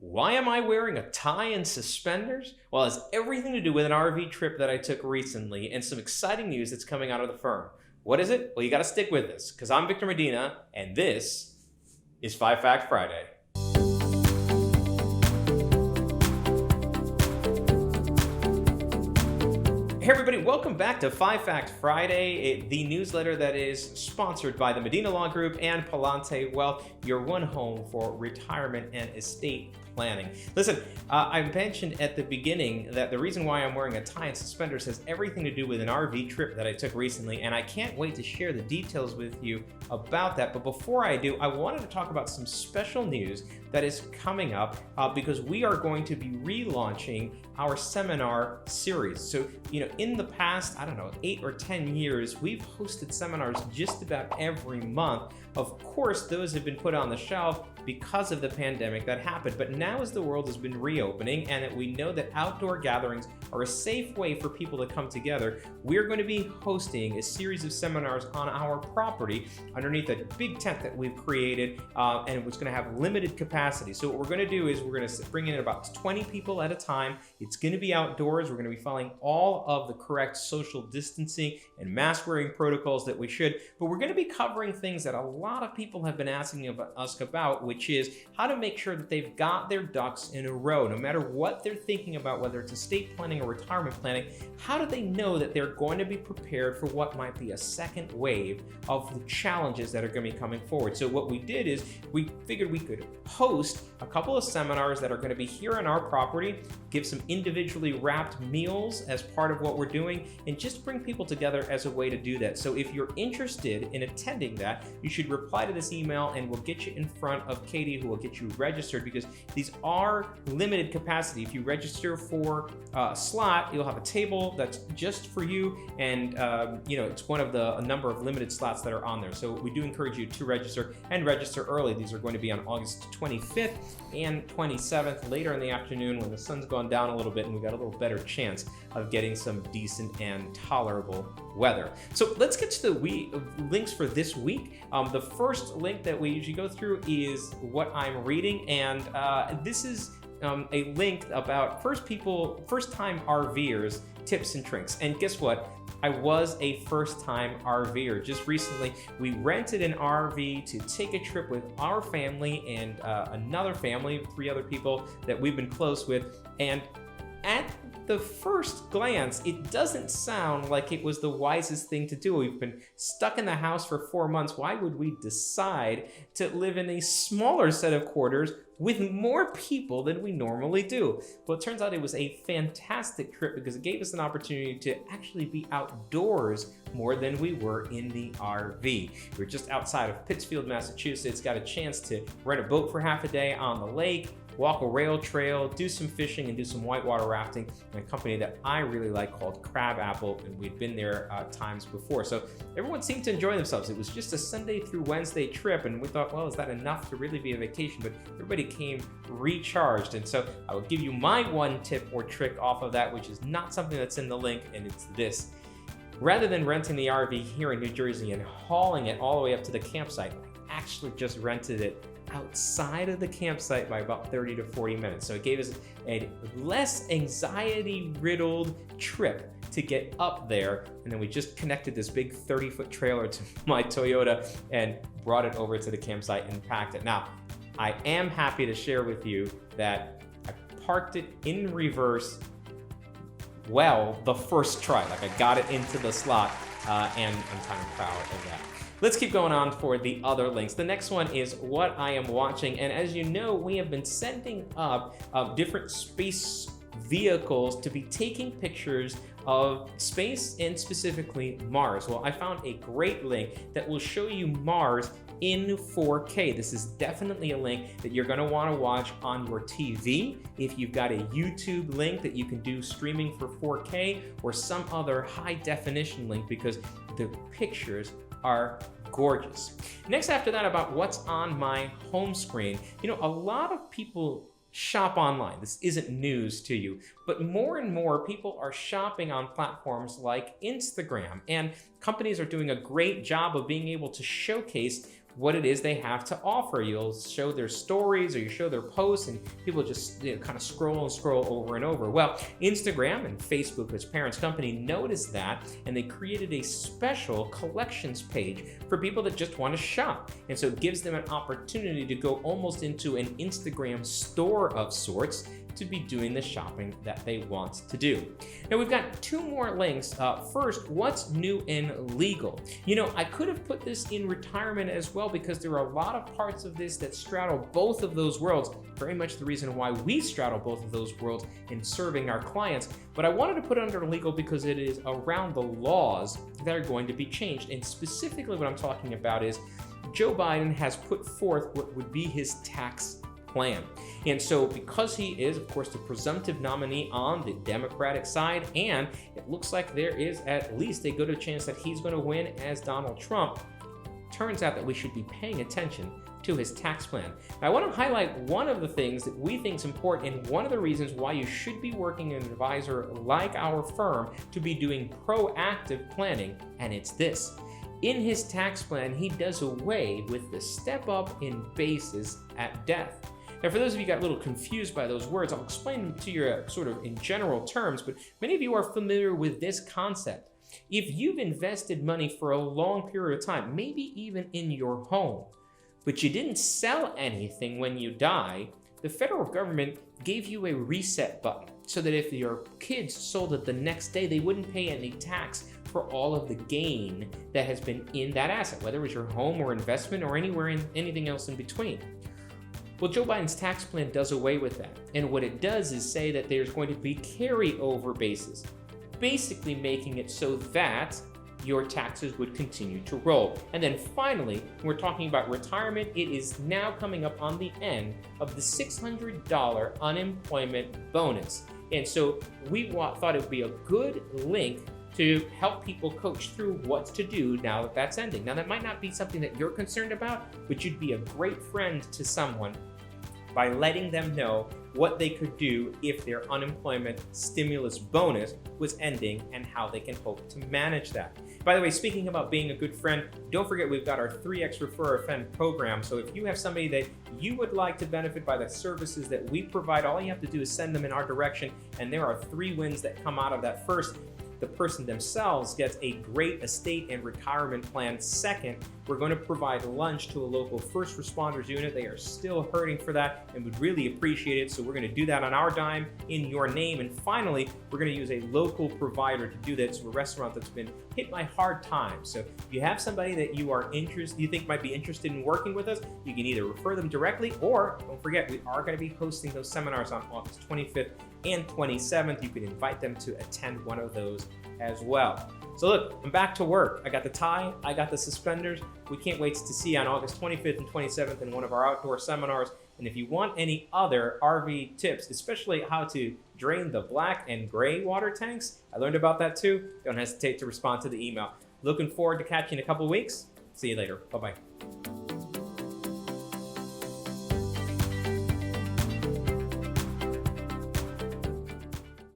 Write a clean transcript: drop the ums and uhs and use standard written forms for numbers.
Why am I wearing a tie and suspenders? Well, it has everything to do with an RV trip that I took recently and some exciting news that's coming out of the firm. What is it? Well, you got to stick with this because I'm Victor Medina and this is 5 Fact Friday. Hey everybody, welcome back to 5 Fact Friday, the newsletter that is sponsored by the Medina Law Group and Palante Wealth, your one home for retirement and estate planning. Listen, I mentioned at the beginning that the reason why I'm wearing a tie and suspenders has everything to do with an RV trip that I took recently, and I can't wait to share the details with you about that. But before I do, I wanted to talk about some special news that is coming up because we are going to be relaunching our seminar series. So, in the past, 8 or 10 years, we've hosted seminars just about every month. Of course, those have been put on the shelf because of the pandemic that happened. But now as the world has been reopening and that we know that outdoor gatherings are a safe way for people to come together, we're going to be hosting a series of seminars on our property underneath a big tent that we've created, and it's going to have limited capacity. So what we're going to do is we're going to bring in about 20 people at a time. It's going to be outdoors. We're going to be following all of the correct social distancing and mask wearing protocols that we should, but we're going to be covering things that a lot of people have been asking us about, which is how to make sure that they've got their ducks in a row. No matter what they're thinking about, whether it's estate planning or retirement planning, how do they know that they're going to be prepared for what might be a second wave of the challenges that are going to be coming forward? So what we did is we figured we could host a couple of seminars that are going to be here on our property, give some individually wrapped meals as part of what we're doing, and just bring people together as a way to do that. So if you're interested in attending that, you should reply to this email and we'll get you in front of Katie, who will get you registered, because these are limited capacity. If you register for a slot, you'll have a table that's just for you, and it's one of a number of limited slots that are on there. So we do encourage you to register and register early. These are going to be on August 25th and 27th, later in the afternoon when the sun's gone down a little bit and we got a little better chance of getting some decent and tolerable weather. So let's get to the links for this week. The first link that we usually go through is what I'm reading, and this is a link about first-time RVers tips and tricks. And guess what? I was a first-time RVer. Just recently, we rented an RV to take a trip with our family and another family, 3 other people that we've been close with. And at the first glance, it doesn't sound like it was the wisest thing to do. We've been stuck in the house for 4 months. Why would we decide to live in a smaller set of quarters with more people than we normally do? Well, it turns out it was a fantastic trip because it gave us an opportunity to actually be outdoors more than we were in the RV. We're just outside of Pittsfield, Massachusetts, got a chance to rent a boat for half a day on the lake, walk a rail trail, do some fishing, and do some whitewater rafting in a company that I really like called Crab Apple, and we'd been there times before. So everyone seemed to enjoy themselves. It was just a Sunday through Wednesday trip, and we thought, well, is that enough to really be a vacation? But everybody came recharged, and so I will give you my one tip or trick off of that, which is not something that's in the link, and it's this. Rather than renting the RV here in New Jersey and hauling it all the way up to the campsite, I actually just rented it outside of the campsite by about 30 to 40 minutes. So it gave us a less anxiety-riddled trip to get up there, and then we just connected this big 30-foot trailer to my Toyota and brought it over to the campsite and packed it. Now, I am happy to share with you that I parked it in reverse the first try. Like, I got it into the slot, and I'm kind of proud of that. Let's keep going on for the other links. The next one is what I am watching. And as you know, we have been sending up different space vehicles to be taking pictures of space and specifically Mars. Well, I found a great link that will show you Mars in 4K. This is definitely a link that you're going to want to watch on your TV. If you've got a YouTube link that you can do streaming for 4K, or some other high definition link, because the pictures are gorgeous. Next after that, about what's on my home screen. A lot of people shop online. This isn't news to you, but more and more people are shopping on platforms like Instagram, and companies are doing a great job of being able to showcase what it is they have to offer. You'll show their stories or you show their posts, and people just kind of scroll and scroll over and over. Well, Instagram and Facebook, as parent company, noticed that, and they created a special collections page for people that just want to shop. And so it gives them an opportunity to go almost into an Instagram store of sorts to be doing the shopping that they want to do. Now we've got two more links. First, what's new and legal? You know, I could have put this in retirement as well, because there are a lot of parts of this that straddle both of those worlds. Very much the reason why we straddle both of those worlds in serving our clients. But I wanted to put it under legal because it is around the laws that are going to be changed. And specifically what I'm talking about is Joe Biden has put forth what would be his tax plan. And so because he is, of course, the presumptive nominee on the Democratic side, and it looks like there is at least a good chance that he's going to win as Donald Trump, turns out that we should be paying attention to his tax plan. Now, I want to highlight one of the things that we think is important, and one of the reasons why you should be working in an advisor like our firm to be doing proactive planning, and it's this. In his tax plan, he does away with the step up in basis at death. Now, for those of you who got a little confused by those words, I'll explain them to you sort of in general terms, but many of you are familiar with this concept. If you've invested money for a long period of time, maybe even in your home, but you didn't sell anything when you die, the federal government gave you a reset button so that if your kids sold it the next day, they wouldn't pay any tax for all of the gain that has been in that asset, whether it was your home or investment or anywhere in anything else in between. Well, Joe Biden's tax plan does away with that. And what it does is say that there's going to be carryover basis, basically making it so that your taxes would continue to roll. And then finally, we're talking about retirement. It is now coming up on the end of the $600 unemployment bonus. And so we thought it would be a good link to help people coach through what to do now that that's ending. Now, that might not be something that you're concerned about, but you'd be a great friend to someone by letting them know what they could do if their unemployment stimulus bonus was ending and how they can hope to manage that. By the way, speaking about being a good friend, don't forget we've got our 3X Refer a Friend program. So if you have somebody that you would like to benefit by the services that we provide, all you have to do is send them in our direction, and there are 3 wins that come out of that. First, the person themselves gets a great estate and retirement plan. Second, we're going to provide lunch to a local first responders unit. They are still hurting for that and would really appreciate it. So we're going to do that on our dime in your name. And finally, we're going to use a local provider to do that. So a restaurant that's been hit by hard times. So if you have somebody that you think might be interested in working with us, you can either refer them directly, or don't forget, we are going to be hosting those seminars on August 25th and 27th. You can invite them to attend one of those as well. So look, I'm back to work. I got the tie, I got the suspenders. We can't wait to see you on August 25th and 27th in one of our outdoor seminars. And if you want any other RV tips, especially how to drain the black and gray water tanks, I learned about that too. Don't hesitate to respond to the email. Looking forward to catching you in a couple of weeks. See you later. Bye-bye.